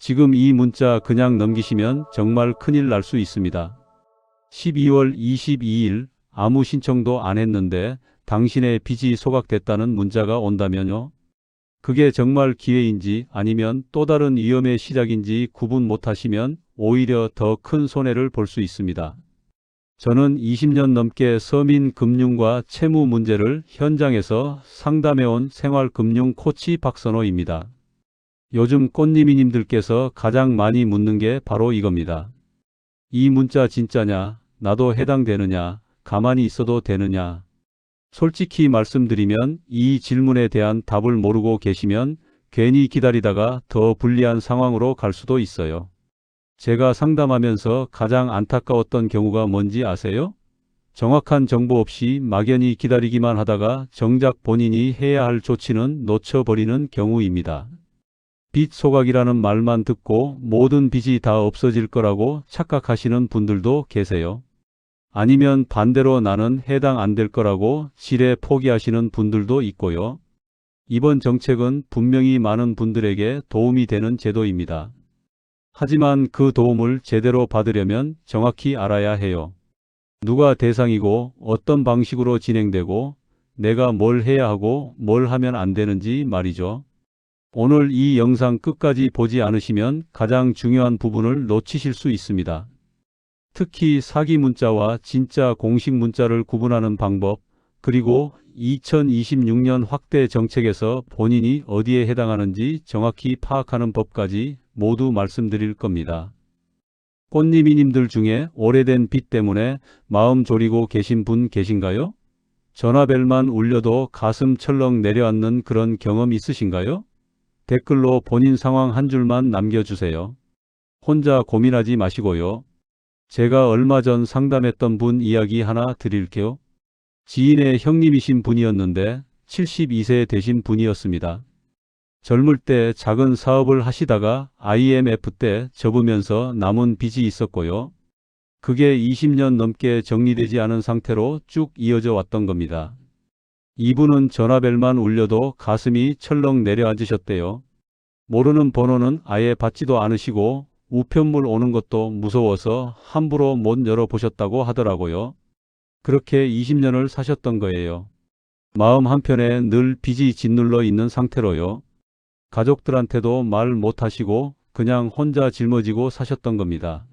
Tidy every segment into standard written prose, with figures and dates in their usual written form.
지금 이 문자 그냥 넘기시면 정말 큰일 날 수 있습니다. 12월 22일 아무 신청도 안 했는데 당신의 빚이 소각됐다는 문자가 온다면요. 그게 정말 기회인지 아니면 또 다른 위험의 시작인지 구분 못하시면 오히려 더 큰 손해를 볼 수 있습니다. 저는 20년 넘게 서민금융과 채무 문제를 현장에서 상담해온 생활금융 코치 박선호입니다. 요즘 꽃님이님들께서 가장 많이 묻는 게 바로 이겁니다. 이 문자 진짜냐? 나도 해당되느냐? 가만히 있어도 되느냐? 솔직히 말씀드리면 이 질문에 대한 답을 모르고 계시면 괜히 기다리다가 더 불리한 상황으로 갈 수도 있어요. 제가 상담하면서 가장 안타까웠던 경우가 뭔지 아세요? 정확한 정보 없이 막연히 기다리기만 하다가 정작 본인이 해야 할 조치는 놓쳐버리는 경우입니다. 빚 소각이라는 말만 듣고 모든 빚이 다 없어질 거라고 착각하시는 분들도 계세요. 아니면 반대로 나는 해당 안 될 거라고 지레 포기하시는 분들도 있고요. 이번 정책은 분명히 많은 분들에게 도움이 되는 제도입니다. 하지만 그 도움을 제대로 받으려면 정확히 알아야 해요. 누가 대상이고 어떤 방식으로 진행되고 내가 뭘 해야 하고 뭘 하면 안 되는지 말이죠. 오늘 이 영상 끝까지 보지 않으시면 가장 중요한 부분을 놓치실 수 있습니다. 특히 사기 문자와 진짜 공식 문자를 구분하는 방법, 그리고 2026년 확대 정책에서 본인이 어디에 해당하는지 정확히 파악하는 법까지 모두 말씀드릴 겁니다. 꽃님이님들 중에 오래된 빚 때문에 마음 졸이고 계신 분 계신가요? 전화벨만 울려도 가슴 철렁 내려앉는 그런 경험 있으신가요? 댓글로 본인 상황 한 줄만 남겨주세요. 혼자 고민하지 마시고요. 제가 얼마 전 상담했던 분 이야기 하나 드릴게요. 지인의 형님이신 분이었는데 72세 되신 분이었습니다. 젊을 때 작은 사업을 하시다가 IMF 때 접으면서 남은 빚이 있었고요. 그게 20년 넘게 정리되지 않은 상태로 쭉 이어져 왔던 겁니다. 이분은 전화벨만 울려도 가슴이 철렁 내려앉으셨대요. 모르는 번호는 아예 받지도 않으시고 우편물 오는 것도 무서워서 함부로 못 열어보셨다고 하더라고요. 그렇게 20년을 사셨던 거예요. 마음 한편에 늘 빚이 짓눌러 있는 상태로요. 가족들한테도 말 못하시고 그냥 혼자 짊어지고 사셨던 겁니다.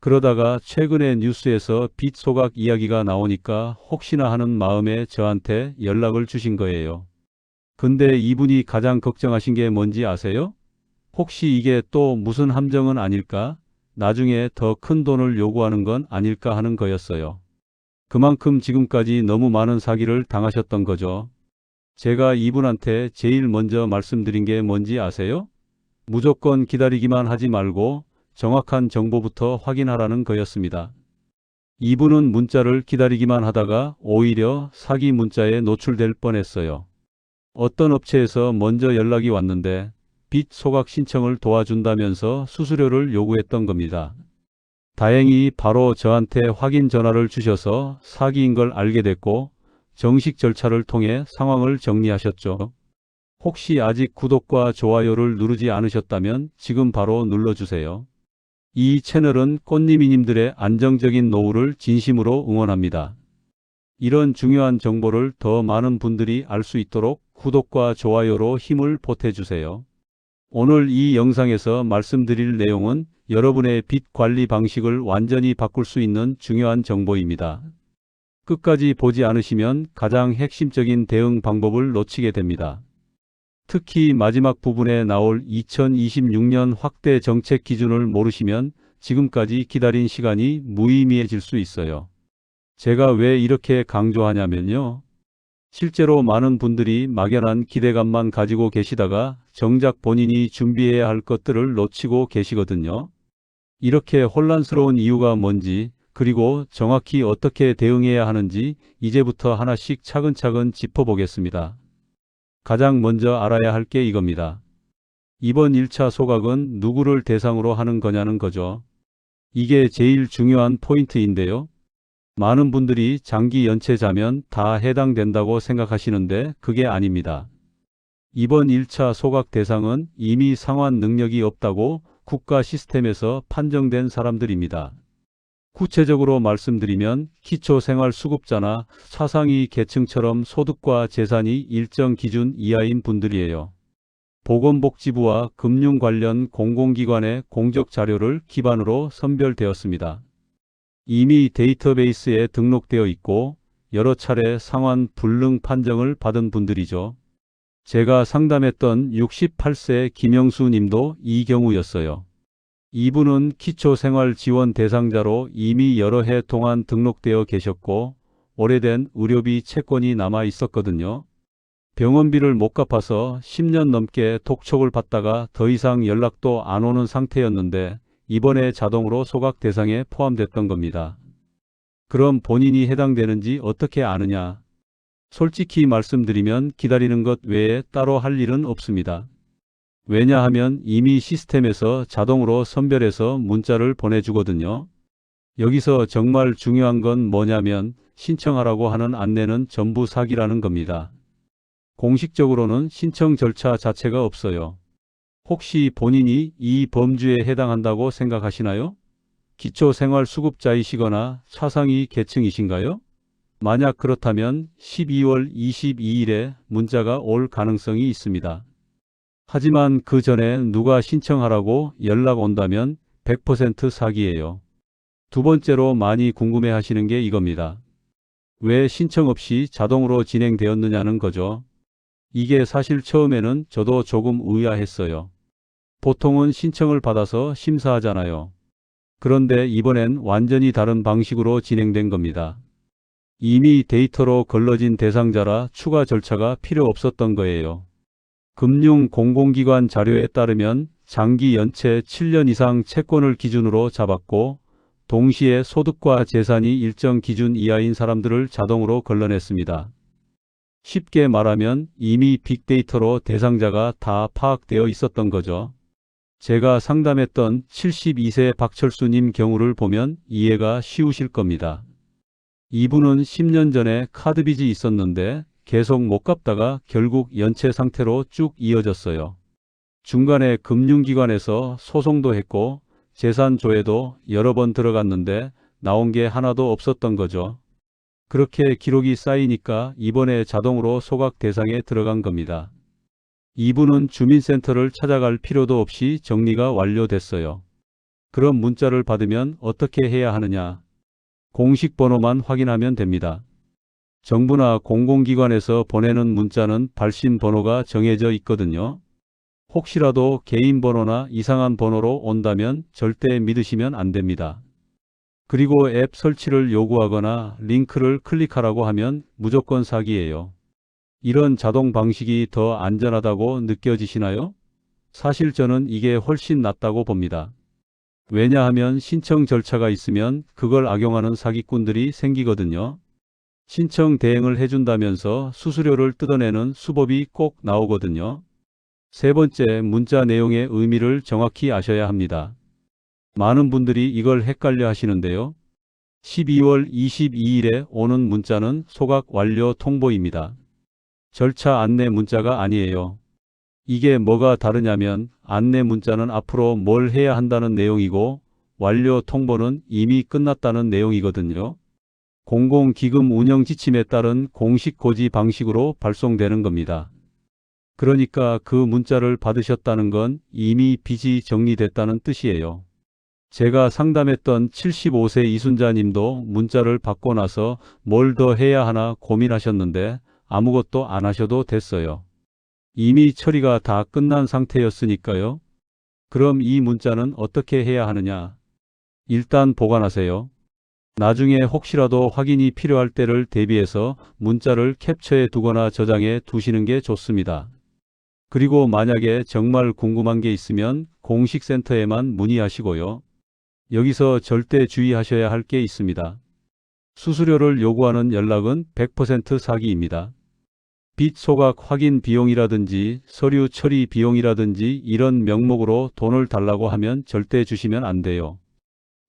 그러다가 최근에 뉴스에서 빚 소각 이야기가 나오니까 혹시나 하는 마음에 저한테 연락을 주신 거예요. 근데 이분이 가장 걱정하신 게 뭔지 아세요? 혹시 이게 또 무슨 함정은 아닐까? 나중에 더 큰 돈을 요구하는 건 아닐까 하는 거였어요. 그만큼 지금까지 너무 많은 사기를 당하셨던 거죠. 제가 이분한테 제일 먼저 말씀드린 게 뭔지 아세요? 무조건 기다리기만 하지 말고 정확한 정보부터 확인하라는 거였습니다. 이분은 문자를 기다리기만 하다가 오히려 사기 문자에 노출될 뻔했어요. 어떤 업체에서 먼저 연락이 왔는데 빚 소각 신청을 도와준다면서 수수료를 요구했던 겁니다. 다행히 바로 저한테 확인 전화를 주셔서 사기인 걸 알게 됐고 정식 절차를 통해 상황을 정리하셨죠. 혹시 아직 구독과 좋아요를 누르지 않으셨다면 지금 바로 눌러주세요. 이 채널은 꽃님이님들의 안정적인 노후를 진심으로 응원합니다. 이런 중요한 정보를 더 많은 분들이 알 수 있도록 구독과 좋아요로 힘을 보태주세요. 오늘 이 영상에서 말씀드릴 내용은 여러분의 빚 관리 방식을 완전히 바꿀 수 있는 중요한 정보입니다. 끝까지 보지 않으시면 가장 핵심적인 대응 방법을 놓치게 됩니다. 특히 마지막 부분에 나올 2026년 확대 정책 기준을 모르시면 지금까지 기다린 시간이 무의미해질 수 있어요. 제가 왜 이렇게 강조하냐면요. 실제로 많은 분들이 막연한 기대감만 가지고 계시다가 정작 본인이 준비해야 할 것들을 놓치고 계시거든요. 이렇게 혼란스러운 이유가 뭔지, 그리고 정확히 어떻게 대응해야 하는지 이제부터 하나씩 차근차근 짚어보겠습니다. 가장 먼저 알아야 할 게 이겁니다. 이번 1차 소각은 누구를 대상으로 하는 거냐는 거죠. 이게 제일 중요한 포인트인데요. 많은 분들이 장기 연체자면 다 해당된다고 생각하시는데 그게 아닙니다. 이번 1차 소각 대상은 이미 상환 능력이 없다고 국가 시스템에서 판정된 사람들입니다. 구체적으로 말씀드리면 기초생활수급자나 차상위 계층처럼 소득과 재산이 일정 기준 이하인 분들이에요. 보건복지부와 금융 관련 공공기관의 공적 자료를 기반으로 선별되었습니다. 이미 데이터베이스에 등록되어 있고 여러 차례 상환 불능 판정을 받은 분들이죠. 제가 상담했던 68세 김영수 님도 이 경우였어요. 이분은 기초생활지원 대상자로 이미 여러 해 동안 등록되어 계셨고 오래된 의료비 채권이 남아 있었거든요. 병원비를 못 갚아서 10년 넘게 독촉을 받다가 더 이상 연락도 안 오는 상태였는데 이번에 자동으로 소각 대상에 포함됐던 겁니다. 그럼 본인이 해당되는지 어떻게 아느냐? 솔직히 말씀드리면 기다리는 것 외에 따로 할 일은 없습니다. 왜냐하면 이미 시스템에서 자동으로 선별해서 문자를 보내주거든요. 여기서 정말 중요한 건 뭐냐면 신청하라고 하는 안내는 전부 사기라는 겁니다. 공식적으로는 신청 절차 자체가 없어요. 혹시 본인이 이 범주에 해당한다고 생각하시나요? 기초생활수급자이시거나 차상위 계층이신가요? 만약 그렇다면 12월 22일에 문자가 올 가능성이 있습니다. 하지만 그 전에 누가 신청하라고 연락 온다면 100% 사기예요. 두 번째로 많이 궁금해 하시는 게 이겁니다. 왜 신청 없이 자동으로 진행되었느냐는 거죠. 이게 사실 처음에는 저도 조금 의아했어요. 보통은 신청을 받아서 심사하잖아요. 그런데 이번엔 완전히 다른 방식으로 진행된 겁니다. 이미 데이터로 걸러진 대상자라 추가 절차가 필요 없었던 거예요. 금융 공공기관 자료에 따르면 장기 연체 7년 이상 채권을 기준으로 잡았고 동시에 소득과 재산이 일정 기준 이하인 사람들을 자동으로 걸러냈습니다. 쉽게 말하면 이미 빅데이터로 대상자가 다 파악되어 있었던 거죠. 제가 상담했던 72세 박철수님 경우를 보면 이해가 쉬우실 겁니다. 이분은 10년 전에 카드빚이 있었는데 계속 못 갚다가 결국 연체 상태로 쭉 이어졌어요. 중간에 금융기관에서 소송도 했고 재산 조회도 여러 번 들어갔는데 나온 게 하나도 없었던 거죠. 그렇게 기록이 쌓이니까 이번에 자동으로 소각 대상에 들어간 겁니다. 이분은 주민센터를 찾아갈 필요도 없이 정리가 완료됐어요. 그럼 문자를 받으면 어떻게 해야 하느냐? 공식 번호만 확인하면 됩니다. 정부나 공공기관에서 보내는 문자는 발신 번호가 정해져 있거든요. 혹시라도 개인 번호나 이상한 번호로 온다면 절대 믿으시면 안 됩니다. 그리고 앱 설치를 요구하거나 링크를 클릭하라고 하면 무조건 사기예요. 이런 자동 방식이 더 안전하다고 느껴지시나요? 사실 저는 이게 훨씬 낫다고 봅니다. 왜냐하면 신청 절차가 있으면 그걸 악용하는 사기꾼들이 생기거든요. 신청 대행을 해준다면서 수수료를 뜯어내는 수법이 꼭 나오거든요. 세 번째, 문자 내용의 의미를 정확히 아셔야 합니다. 많은 분들이 이걸 헷갈려 하시는데요. 12월 22일에 오는 문자는 소각 완료 통보입니다. 절차 안내 문자가 아니에요. 이게 뭐가 다르냐면 안내 문자는 앞으로 뭘 해야 한다는 내용이고 완료 통보는 이미 끝났다는 내용이거든요. 공공기금 운영 지침에 따른 공식 고지 방식으로 발송되는 겁니다. 그러니까 그 문자를 받으셨다는 건 이미 빚이 정리됐다는 뜻이에요. 제가 상담했던 75세 이순자 님도 문자를 받고 나서 뭘 더 해야 하나 고민하셨는데 아무것도 안 하셔도 됐어요. 이미 처리가 다 끝난 상태였으니까요. 그럼 이 문자는 어떻게 해야 하느냐? 일단 보관하세요. 나중에 혹시라도 확인이 필요할 때를 대비해서 문자를 캡처해 두거나 저장해 두시는 게 좋습니다. 그리고 만약에 정말 궁금한 게 있으면 공식 센터에만 문의하시고요. 여기서 절대 주의하셔야 할 게 있습니다. 수수료를 요구하는 연락은 100% 사기입니다. 빚 소각 확인 비용이라든지 서류 처리 비용이라든지 이런 명목으로 돈을 달라고 하면 절대 주시면 안 돼요.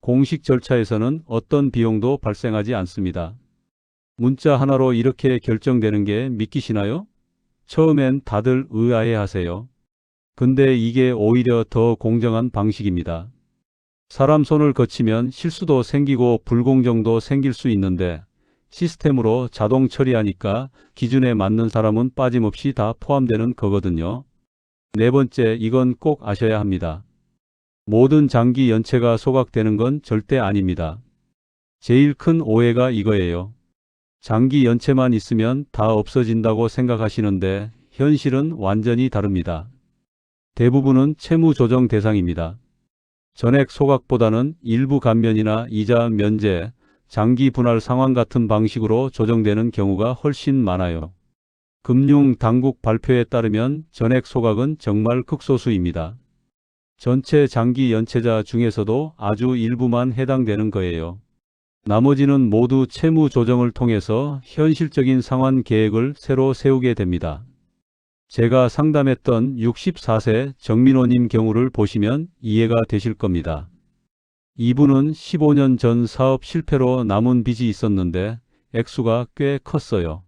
공식 절차에서는 어떤 비용도 발생하지 않습니다. 문자 하나로 이렇게 결정되는 게 믿기시나요? 처음엔 다들 의아해하세요. 근데 이게 오히려 더 공정한 방식입니다. 사람 손을 거치면 실수도 생기고 불공정도 생길 수 있는데 시스템으로 자동 처리하니까 기준에 맞는 사람은 빠짐없이 다 포함되는 거거든요. 네 번째, 이건 꼭 아셔야 합니다. 모든 장기 연체가 소각되는 건 절대 아닙니다. 제일 큰 오해가 이거예요. 장기 연체만 있으면 다 없어진다고 생각하시는데 현실은 완전히 다릅니다. 대부분은 채무 조정 대상입니다. 전액 소각보다는 일부 감면이나 이자 면제, 장기 분할 상환 같은 방식으로 조정되는 경우가 훨씬 많아요. 금융 당국 발표에 따르면 전액 소각은 정말 극소수입니다. 전체 장기 연체자 중에서도 아주 일부만 해당되는 거예요. 나머지는 모두 채무 조정을 통해서 현실적인 상환 계획을 새로 세우게 됩니다. 제가 상담했던 64세 정민호님 경우를 보시면 이해가 되실 겁니다. 이분은 15년 전 사업 실패로 남은 빚이 있었는데 액수가 꽤 컸어요.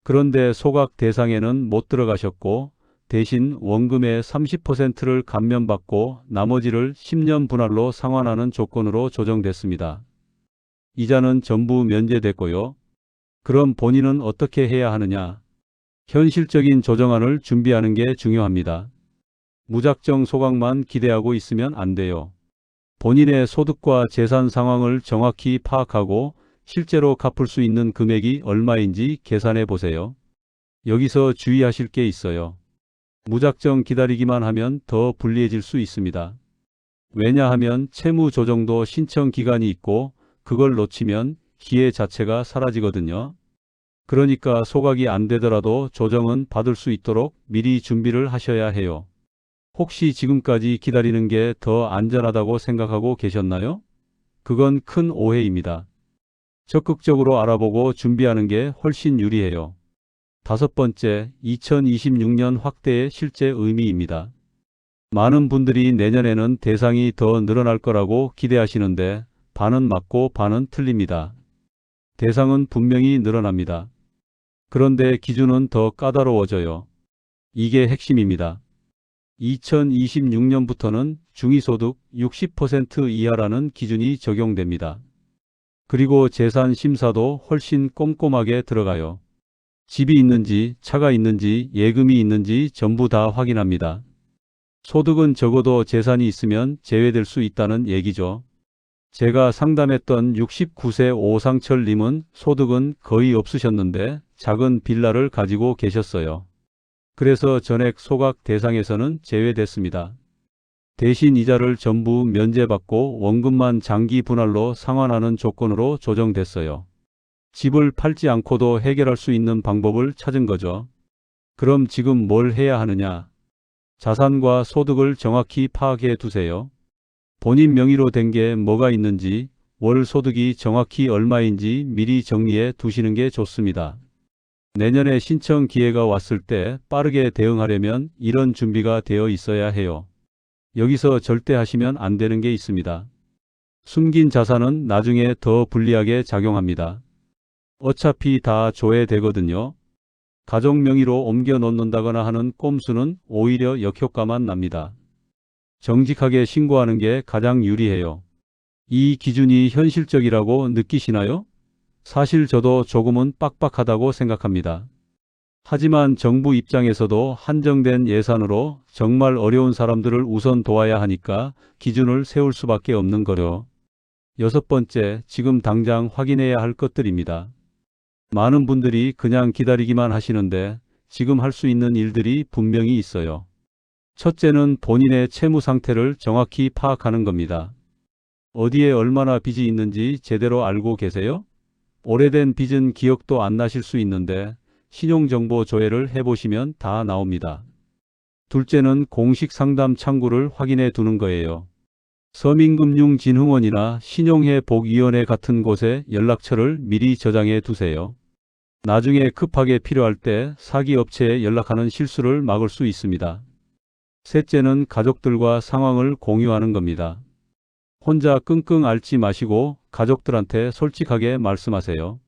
그런데 소각 대상에는 못 들어가셨고 대신 원금의 30%를 감면받고 나머지를 10년 분할로 상환하는 조건으로 조정됐습니다. 이자는 전부 면제됐고요. 그럼 본인은 어떻게 해야 하느냐? 현실적인 조정안을 준비하는 게 중요합니다. 무작정 소각만 기대하고 있으면 안 돼요. 본인의 소득과 재산 상황을 정확히 파악하고 실제로 갚을 수 있는 금액이 얼마인지 계산해 보세요. 여기서 주의하실 게 있어요. 무작정 기다리기만 하면 더 불리해질 수 있습니다. 왜냐하면 채무 조정도 신청 기간이 있고 그걸 놓치면 기회 자체가 사라지거든요. 그러니까 소각이 안 되더라도 조정은 받을 수 있도록 미리 준비를 하셔야 해요. 혹시 지금까지 기다리는 게 더 안전하다고 생각하고 계셨나요? 그건 큰 오해입니다. 적극적으로 알아보고 준비하는 게 훨씬 유리해요. 다섯 번째, 2026년 확대의 실제 의미입니다. 많은 분들이 내년에는 대상이 더 늘어날 거라고 기대하시는데 반은 맞고 반은 틀립니다. 대상은 분명히 늘어납니다. 그런데 기준은 더 까다로워져요. 이게 핵심입니다. 2026년부터는 중위소득 60% 이하라는 기준이 적용됩니다. 그리고 재산 심사도 훨씬 꼼꼼하게 들어가요. 집이 있는지, 차가 있는지, 예금이 있는지 전부 다 확인합니다. 소득은 적어도 재산이 있으면 제외될 수 있다는 얘기죠. 제가 상담했던 69세 오상철님은 소득은 거의 없으셨는데 작은 빌라를 가지고 계셨어요. 그래서 전액 소각 대상에서는 제외됐습니다. 대신 이자를 전부 면제받고 원금만 장기 분할로 상환하는 조건으로 조정됐어요. 집을 팔지 않고도 해결할 수 있는 방법을 찾은 거죠. 그럼 지금 뭘 해야 하느냐? 자산과 소득을 정확히 파악해 두세요. 본인 명의로 된 게 뭐가 있는지, 월 소득이 정확히 얼마인지 미리 정리해 두시는 게 좋습니다. 내년에 신청 기회가 왔을 때 빠르게 대응하려면 이런 준비가 되어 있어야 해요. 여기서 절대 하시면 안 되는 게 있습니다. 숨긴 자산은 나중에 더 불리하게 작용합니다. 어차피 다 조회되거든요. 가족 명의로 옮겨 놓는다거나 하는 꼼수는 오히려 역효과만 납니다. 정직하게 신고하는 게 가장 유리해요. 이 기준이 현실적이라고 느끼시나요? 사실 저도 조금은 빡빡하다고 생각합니다. 하지만 정부 입장에서도 한정된 예산으로 정말 어려운 사람들을 우선 도와야 하니까 기준을 세울 수밖에 없는 거요. 여섯 번째, 지금 당장 확인해야 할 것들입니다. 많은 분들이 그냥 기다리기만 하시는데 지금 할 수 있는 일들이 분명히 있어요. 첫째는 본인의 채무 상태를 정확히 파악하는 겁니다. 어디에 얼마나 빚이 있는지 제대로 알고 계세요? 오래된 빚은 기억도 안 나실 수 있는데 신용정보 조회를 해보시면 다 나옵니다. 둘째는 공식 상담 창구를 확인해 두는 거예요. 서민금융진흥원이나 신용회복위원회 같은 곳에 연락처를 미리 저장해 두세요. 나중에 급하게 필요할 때 사기 업체에 연락하는 실수를 막을 수 있습니다. 셋째는 가족들과 상황을 공유하는 겁니다. 혼자 끙끙 앓지 마시고 가족들한테 솔직하게 말씀하세요.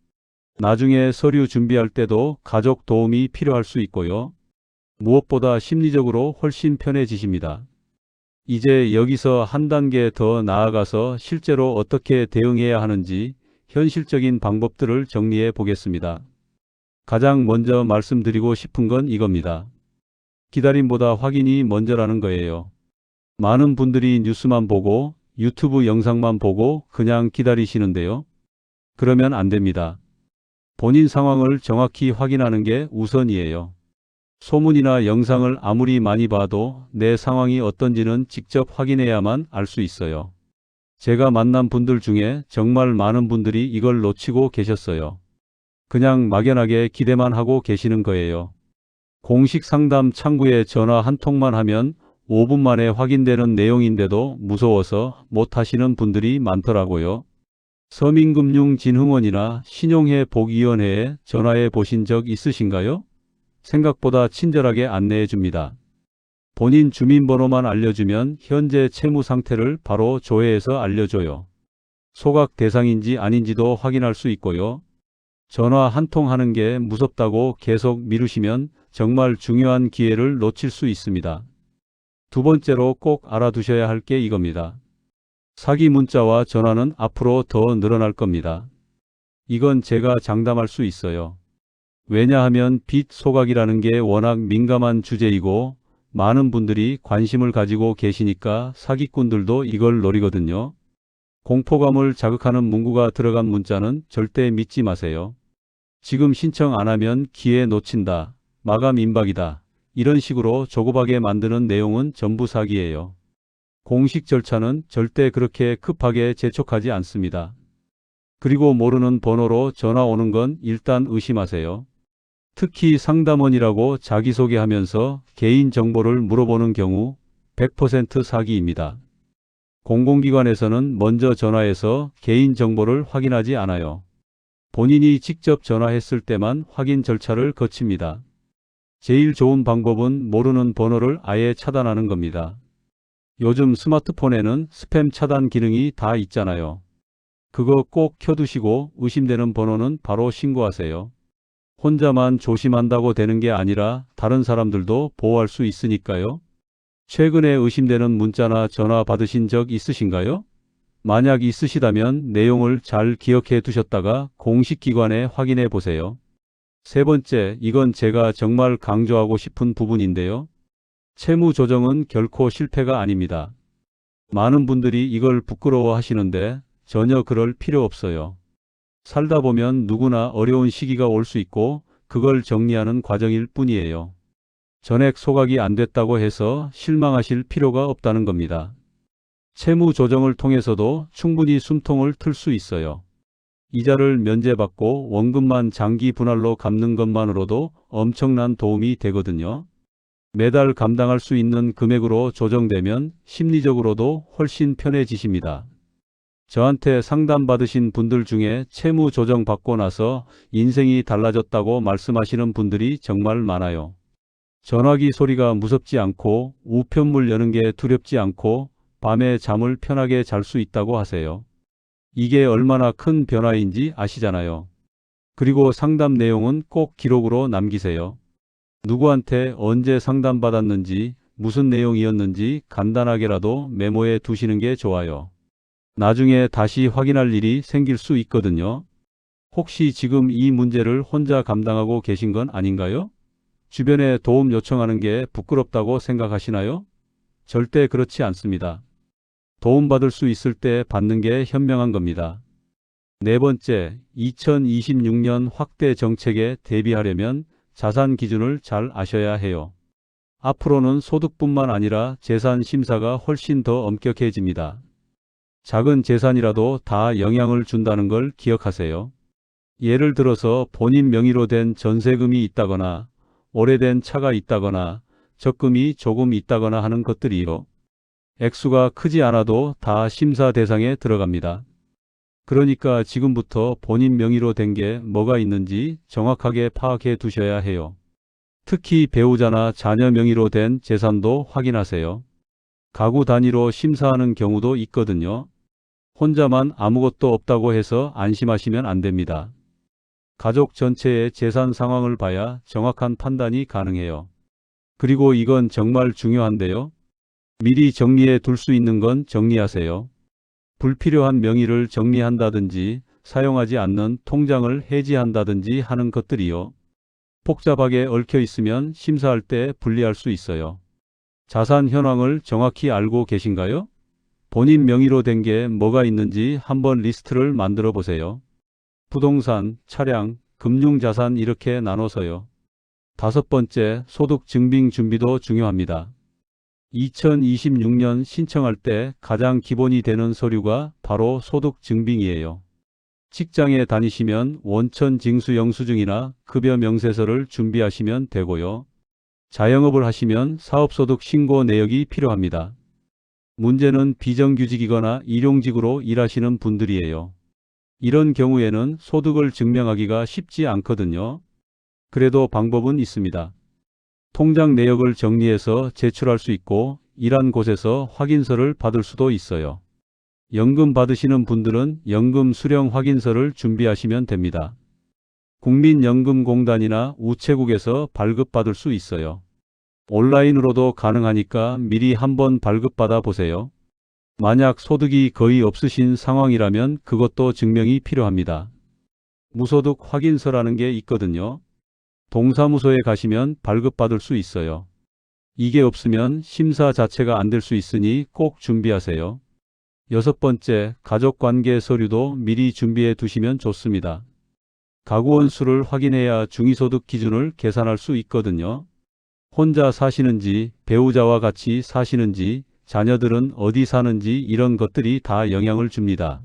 나중에 서류 준비할 때도 가족 도움이 필요할 수 있고요. 무엇보다 심리적으로 훨씬 편해지십니다. 이제 여기서 한 단계 더 나아가서 실제로 어떻게 대응해야 하는지 현실적인 방법들을 정리해 보겠습니다. 가장 먼저 말씀드리고 싶은 건 이겁니다. 기다림보다 확인이 먼저라는 거예요. 많은 분들이 뉴스만 보고 유튜브 영상만 보고 그냥 기다리시는데요. 그러면 안 됩니다. 본인 상황을 정확히 확인하는 게 우선이에요. 소문이나 영상을 아무리 많이 봐도 내 상황이 어떤지는 직접 확인해야만 알 수 있어요. 제가 만난 분들 중에 정말 많은 분들이 이걸 놓치고 계셨어요. 그냥 막연하게 기대만 하고 계시는 거예요. 공식 상담 창구에 전화 한 통만 하면 5분 만에 확인되는 내용인데도 무서워서 못 하시는 분들이 많더라고요. 서민금융진흥원이나 신용회복위원회에 전화해 보신 적 있으신가요? 생각보다 친절하게 안내해 줍니다. 본인 주민번호만 알려주면 현재 채무 상태를 바로 조회해서 알려줘요. 소각 대상인지 아닌지도 확인할 수 있고요. 전화 한 통 하는 게 무섭다고 계속 미루시면 정말 중요한 기회를 놓칠 수 있습니다. 두 번째로 꼭 알아두셔야 할 게 이겁니다. 사기 문자와 전화는 앞으로 더 늘어날 겁니다. 이건 제가 장담할 수 있어요. 왜냐하면 빚 소각이라는 게 워낙 민감한 주제이고 많은 분들이 관심을 가지고 계시니까 사기꾼들도 이걸 노리거든요. 공포감을 자극하는 문구가 들어간 문자는 절대 믿지 마세요. 지금 신청 안 하면 기회 놓친다. 마감 임박이다. 이런 식으로 조급하게 만드는 내용은 전부 사기예요. 공식 절차는 절대 그렇게 급하게 재촉하지 않습니다. 그리고 모르는 번호로 전화 오는 건 일단 의심하세요. 특히 상담원이라고 자기소개하면서 개인정보를 물어보는 경우 100% 사기입니다. 공공기관에서는 먼저 전화해서 개인정보를 확인하지 않아요. 본인이 직접 전화했을 때만 확인 절차를 거칩니다. 제일 좋은 방법은 모르는 번호를 아예 차단하는 겁니다. 요즘 스마트폰에는 스팸 차단 기능이 다 있잖아요. 그거 꼭 켜두시고 의심되는 번호는 바로 신고하세요. 혼자만 조심한다고 되는 게 아니라 다른 사람들도 보호할 수 있으니까요. 최근에 의심되는 문자나 전화 받으신 적 있으신가요? 만약 있으시다면 내용을 잘 기억해 두셨다가 공식 기관에 확인해 보세요. 세 번째, 이건 제가 정말 강조하고 싶은 부분인데요. 채무 조정은 결코 실패가 아닙니다. 많은 분들이 이걸 부끄러워 하시는데 전혀 그럴 필요 없어요. 살다 보면 누구나 어려운 시기가 올 수 있고 그걸 정리하는 과정일 뿐이에요. 전액 소각이 안 됐다고 해서 실망하실 필요가 없다는 겁니다. 채무 조정을 통해서도 충분히 숨통을 틀 수 있어요. 이자를 면제받고 원금만 장기 분할로 갚는 것만으로도 엄청난 도움이 되거든요. 매달 감당할 수 있는 금액으로 조정되면 심리적으로도 훨씬 편해지십니다. 저한테 상담받으신 분들 중에 채무 조정 받고 나서 인생이 달라졌다고 말씀하시는 분들이 정말 많아요. 전화기 소리가 무섭지 않고 우편물 여는 게 두렵지 않고 밤에 잠을 편하게 잘 수 있다고 하세요. 이게 얼마나 큰 변화인지 아시잖아요. 그리고 상담 내용은 꼭 기록으로 남기세요. 누구한테 언제 상담받았는지 무슨 내용이었는지 간단하게라도 메모해 두시는 게 좋아요. 나중에 다시 확인할 일이 생길 수 있거든요. 혹시 지금 이 문제를 혼자 감당하고 계신 건 아닌가요? 주변에 도움 요청하는 게 부끄럽다고 생각하시나요? 절대 그렇지 않습니다. 도움받을 수 있을 때 받는 게 현명한 겁니다. 네 번째, 2026년 확대 정책에 대비하려면 자산 기준을 잘 아셔야 해요. 앞으로는 소득뿐만 아니라 재산 심사가 훨씬 더 엄격해집니다. 작은 재산이라도 다 영향을 준다는 걸 기억하세요. 예를 들어서 본인 명의로 된 전세금이 있다거나 오래된 차가 있다거나 적금이 조금 있다거나 하는 것들이요. 액수가 크지 않아도 다 심사 대상에 들어갑니다. 그러니까 지금부터 본인 명의로 된 게 뭐가 있는지 정확하게 파악해 두셔야 해요. 특히 배우자나 자녀 명의로 된 재산도 확인하세요. 가구 단위로 심사하는 경우도 있거든요. 혼자만 아무것도 없다고 해서 안심하시면 안 됩니다. 가족 전체의 재산 상황을 봐야 정확한 판단이 가능해요. 그리고 이건 정말 중요한데요. 미리 정리해 둘 수 있는 건 정리하세요. 불필요한 명의를 정리한다든지 사용하지 않는 통장을 해지한다든지 하는 것들이요. 복잡하게 얽혀 있으면 심사할 때 불리할 수 있어요. 자산 현황을 정확히 알고 계신가요? 본인 명의로 된 게 뭐가 있는지 한번 리스트를 만들어 보세요. 부동산, 차량, 금융자산 이렇게 나눠서요. 다섯 번째, 소득 증빙 준비도 중요합니다. 2026년 신청할 때 가장 기본이 되는 서류가 바로 소득 증빙이에요. 직장에 다니시면 원천 징수 영수증이나 급여 명세서를 준비하시면 되고요. 자영업을 하시면 사업소득 신고 내역이 필요합니다. 문제는 비정규직이거나 일용직으로 일하시는 분들이에요. 이런 경우에는 소득을 증명하기가 쉽지 않거든요. 그래도 방법은 있습니다. 통장 내역을 정리해서 제출할 수 있고 일한 곳에서 확인서를 받을 수도 있어요. 연금 받으시는 분들은 연금 수령 확인서를 준비하시면 됩니다. 국민연금공단이나 우체국에서 발급받을 수 있어요. 온라인으로도 가능하니까 미리 한번 발급받아 보세요. 만약 소득이 거의 없으신 상황이라면 그것도 증명이 필요합니다. 무소득 확인서라는 게 있거든요. 동사무소에 가시면 발급받을 수 있어요. 이게 없으면 심사 자체가 안 될 수 있으니 꼭 준비하세요. 여섯 번째, 가족관계 서류도 미리 준비해 두시면 좋습니다. 가구원 수를 확인해야 중위소득 기준을 계산할 수 있거든요. 혼자 사시는지, 배우자와 같이 사시는지, 자녀들은 어디 사는지 이런 것들이 다 영향을 줍니다.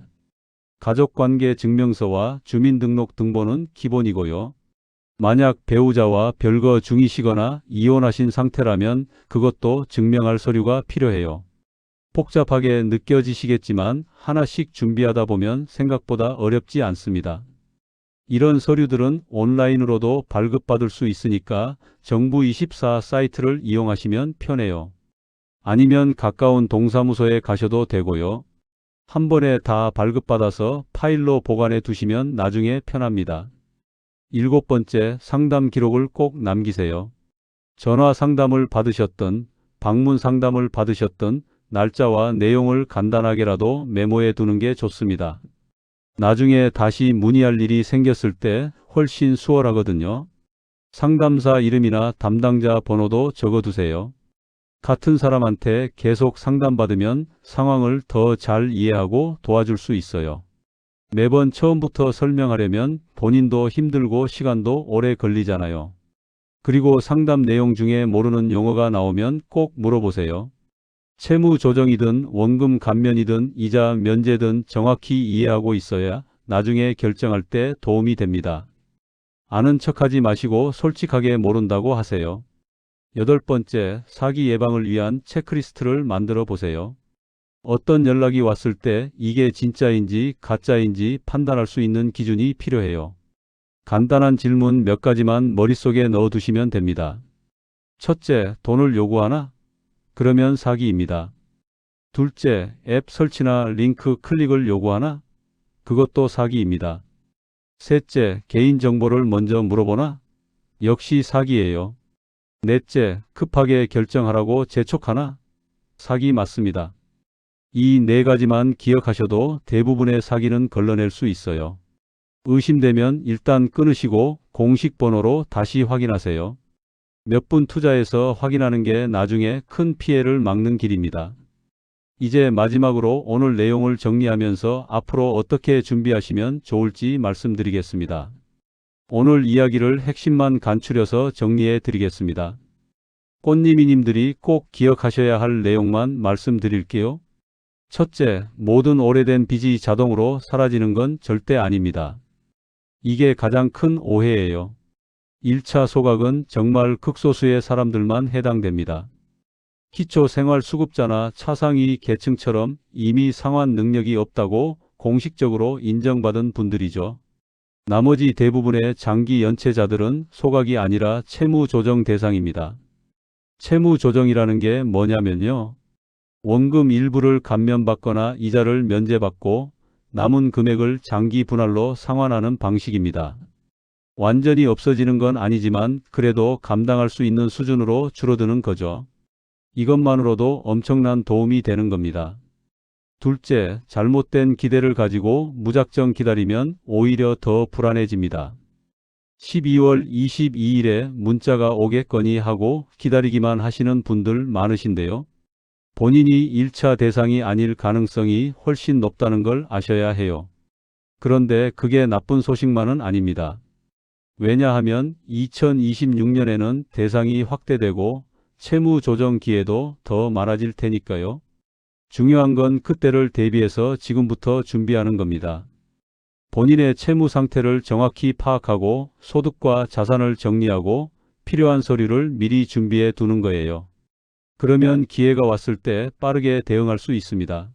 가족관계 증명서와 주민등록 등본은 기본이고요. 만약 배우자와 별거 중이시거나 이혼하신 상태라면 그것도 증명할 서류가 필요해요. 복잡하게 느껴지시겠지만 하나씩 준비하다 보면 생각보다 어렵지 않습니다. 이런 서류들은 온라인으로도 발급받을 수 있으니까 정부24 사이트를 이용하시면 편해요. 아니면 가까운 동사무소에 가셔도 되고요. 한 번에 다 발급받아서 파일로 보관해 두시면 나중에 편합니다. 일곱 번째, 상담 기록을 꼭 남기세요. 전화 상담을 받으셨던, 방문 상담을 받으셨던 날짜와 내용을 간단하게라도 메모해 두는 게 좋습니다. 나중에 다시 문의할 일이 생겼을 때 훨씬 수월하거든요. 상담사 이름이나 담당자 번호도 적어두세요. 같은 사람한테 계속 상담받으면 상황을 더 잘 이해하고 도와줄 수 있어요. 매번 처음부터 설명하려면 본인도 힘들고 시간도 오래 걸리잖아요. 그리고 상담 내용 중에 모르는 용어가 나오면 꼭 물어보세요. 채무 조정이든 원금 감면이든 이자 면제든 정확히 이해하고 있어야 나중에 결정할 때 도움이 됩니다. 아는 척하지 마시고 솔직하게 모른다고 하세요. 여덟 번째, 사기 예방을 위한 체크리스트를 만들어 보세요. 어떤 연락이 왔을 때 이게 진짜인지 가짜인지 판단할 수 있는 기준이 필요해요. 간단한 질문 몇 가지만 머릿속에 넣어 두시면 됩니다. 첫째, 돈을 요구하나? 그러면 사기입니다. 둘째, 앱 설치나 링크 클릭을 요구하나? 그것도 사기입니다. 셋째, 개인정보를 먼저 물어보나? 역시 사기예요. 넷째, 급하게 결정하라고 재촉하나? 사기 맞습니다. 이 네 가지만 기억하셔도 대부분의 사기는 걸러낼 수 있어요. 의심되면 일단 끊으시고 공식 번호로 다시 확인하세요. 몇 분 투자해서 확인하는 게 나중에 큰 피해를 막는 길입니다. 이제 마지막으로 오늘 내용을 정리하면서 앞으로 어떻게 준비하시면 좋을지 말씀드리겠습니다. 오늘 이야기를 핵심만 간추려서 정리해 드리겠습니다. 꽃님이님들이 꼭 기억하셔야 할 내용만 말씀드릴게요. 첫째, 모든 오래된 빚이 자동으로 사라지는 건 절대 아닙니다. 이게 가장 큰 오해예요. 1차 소각은 정말 극소수의 사람들만 해당됩니다. 기초생활수급자나 차상위 계층처럼 이미 상환 능력이 없다고 공식적으로 인정받은 분들이죠. 나머지 대부분의 장기 연체자들은 소각이 아니라 채무조정 대상입니다. 채무조정이라는 게 뭐냐면요. 원금 일부를 감면받거나 이자를 면제받고 남은 금액을 장기 분할로 상환하는 방식입니다. 완전히 없어지는 건 아니지만 그래도 감당할 수 있는 수준으로 줄어드는 거죠. 이것만으로도 엄청난 도움이 되는 겁니다. 둘째, 잘못된 기대를 가지고 무작정 기다리면 오히려 더 불안해집니다. 12월 22일에 문자가 오겠거니 하고 기다리기만 하시는 분들 많으신데요. 본인이 1차 대상이 아닐 가능성이 훨씬 높다는 걸 아셔야 해요. 그런데 그게 나쁜 소식만은 아닙니다. 왜냐하면 2026년에는 대상이 확대되고 채무 조정 기회도 더 많아질 테니까요. 중요한 건 그때를 대비해서 지금부터 준비하는 겁니다. 본인의 채무 상태를 정확히 파악하고 소득과 자산을 정리하고 필요한 서류를 미리 준비해 두는 거예요. 그러면 기회가 왔을 때 빠르게 대응할 수 있습니다.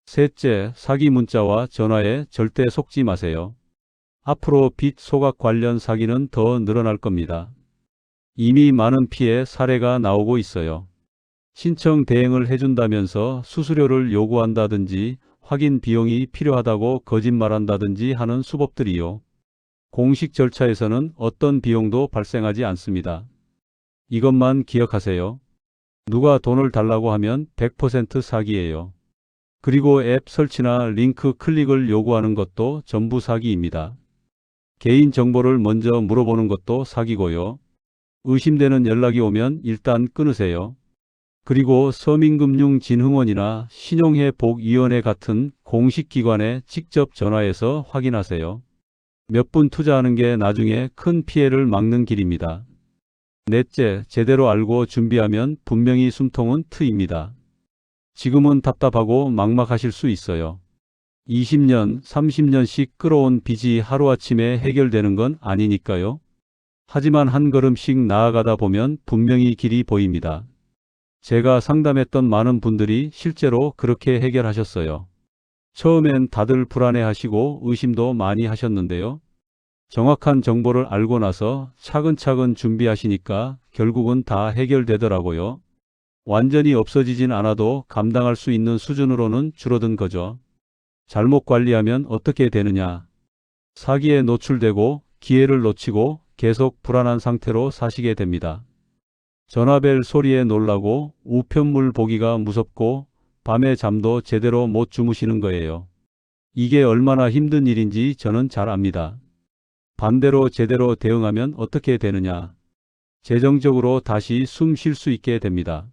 셋째, 사기 문자와 전화에 절대 속지 마세요. 앞으로 빚 소각 관련 사기는 더 늘어날 겁니다. 이미 많은 피해 사례가 나오고 있어요. 신청 대행을 해준다면서 수수료를 요구한다든지 확인 비용이 필요하다고 거짓말한다든지 하는 수법들이요. 공식 절차에서는 어떤 비용도 발생하지 않습니다. 이것만 기억하세요. 누가 돈을 달라고 하면 100% 사기예요. 그리고 앱 설치나 링크 클릭을 요구하는 것도 전부 사기입니다. 개인 정보를 먼저 물어보는 것도 사기고요. 의심되는 연락이 오면 일단 끊으세요. 그리고 서민금융진흥원이나 신용회복위원회 같은 공식 기관에 직접 전화해서 확인하세요. 몇 분 투자하는 게 나중에 큰 피해를 막는 길입니다. 넷째, 제대로 알고 준비하면 분명히 숨통은 트입니다. 지금은 답답하고 막막하실 수 있어요. 20년, 30년씩 끌어온 빚이 하루아침에 해결되는 건 아니니까요. 하지만 한 걸음씩 나아가다 보면 분명히 길이 보입니다. 제가 상담했던 많은 분들이 실제로 그렇게 해결하셨어요. 처음엔 다들 불안해하시고 의심도 많이 하셨는데요. 정확한 정보를 알고 나서 차근차근 준비하시니까 결국은 다 해결되더라고요. 완전히 없어지진 않아도 감당할 수 있는 수준으로는 줄어든 거죠. 잘못 관리하면 어떻게 되느냐? 사기에 노출되고 기회를 놓치고 계속 불안한 상태로 사시게 됩니다. 전화벨 소리에 놀라고 우편물 보기가 무섭고 밤에 잠도 제대로 못 주무시는 거예요. 이게 얼마나 힘든 일인지 저는 잘 압니다. 반대로 제대로 대응하면 어떻게 되느냐? 재정적으로 다시 숨 쉴 수 있게 됩니다.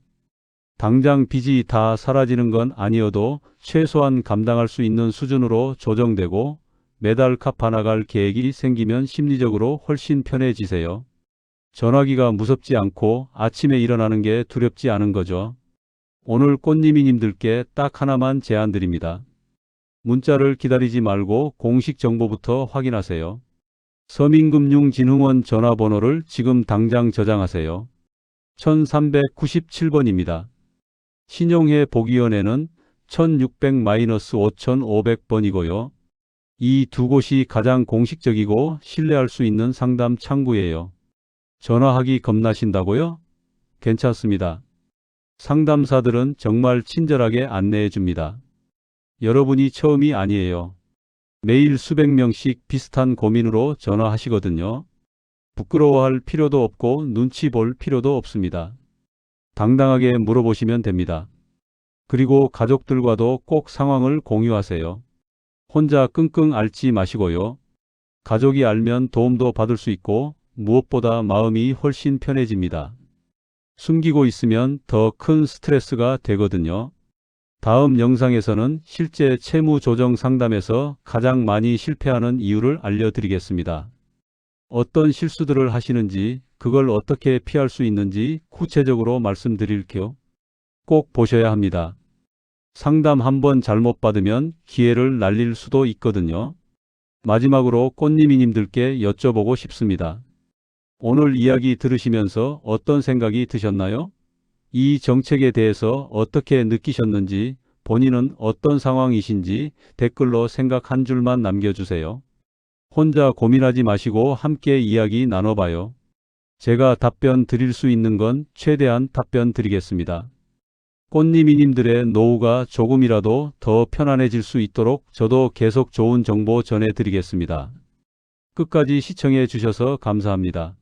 당장 빚이 다 사라지는 건 아니어도 최소한 감당할 수 있는 수준으로 조정되고 매달 갚아나갈 계획이 생기면 심리적으로 훨씬 편해지세요. 전화기가 무섭지 않고 아침에 일어나는 게 두렵지 않은 거죠. 오늘 꽃님이님들께 딱 하나만 제안 드립니다. 문자를 기다리지 말고 공식 정보부터 확인하세요. 서민금융진흥원 전화번호를 지금 당장 저장하세요. 1397번입니다. 신용회복위원회는 1600-5500번이고요. 이 두 곳이 가장 공식적이고 신뢰할 수 있는 상담 창구예요. 전화하기 겁나신다고요? 괜찮습니다. 상담사들은 정말 친절하게 안내해 줍니다. 여러분이 처음이 아니에요. 매일 수백 명씩 비슷한 고민으로 전화하시거든요. 부끄러워할 필요도 없고 눈치 볼 필요도 없습니다. 당당하게 물어보시면 됩니다. 그리고 가족들과도 꼭 상황을 공유하세요. 혼자 끙끙 앓지 마시고요. 가족이 알면 도움도 받을 수 있고 무엇보다 마음이 훨씬 편해집니다. 숨기고 있으면 더 큰 스트레스가 되거든요. 다음 영상에서는 실제 채무 조정 상담에서 가장 많이 실패하는 이유를 알려드리겠습니다. 어떤 실수들을 하시는지, 그걸 어떻게 피할 수 있는지 구체적으로 말씀드릴게요. 꼭 보셔야 합니다. 상담 한번 잘못 받으면 기회를 날릴 수도 있거든요. 마지막으로 꽃님이님들께 여쭤보고 싶습니다. 오늘 이야기 들으시면서 어떤 생각이 드셨나요? 이 정책에 대해서 어떻게 느끼셨는지, 본인은 어떤 상황이신지 댓글로 생각 한 줄만 남겨주세요. 혼자 고민하지 마시고 함께 이야기 나눠봐요. 제가 답변 드릴 수 있는 건 최대한 답변 드리겠습니다. 꽃님이님들의 노후가 조금이라도 더 편안해질 수 있도록 저도 계속 좋은 정보 전해드리겠습니다. 끝까지 시청해 주셔서 감사합니다.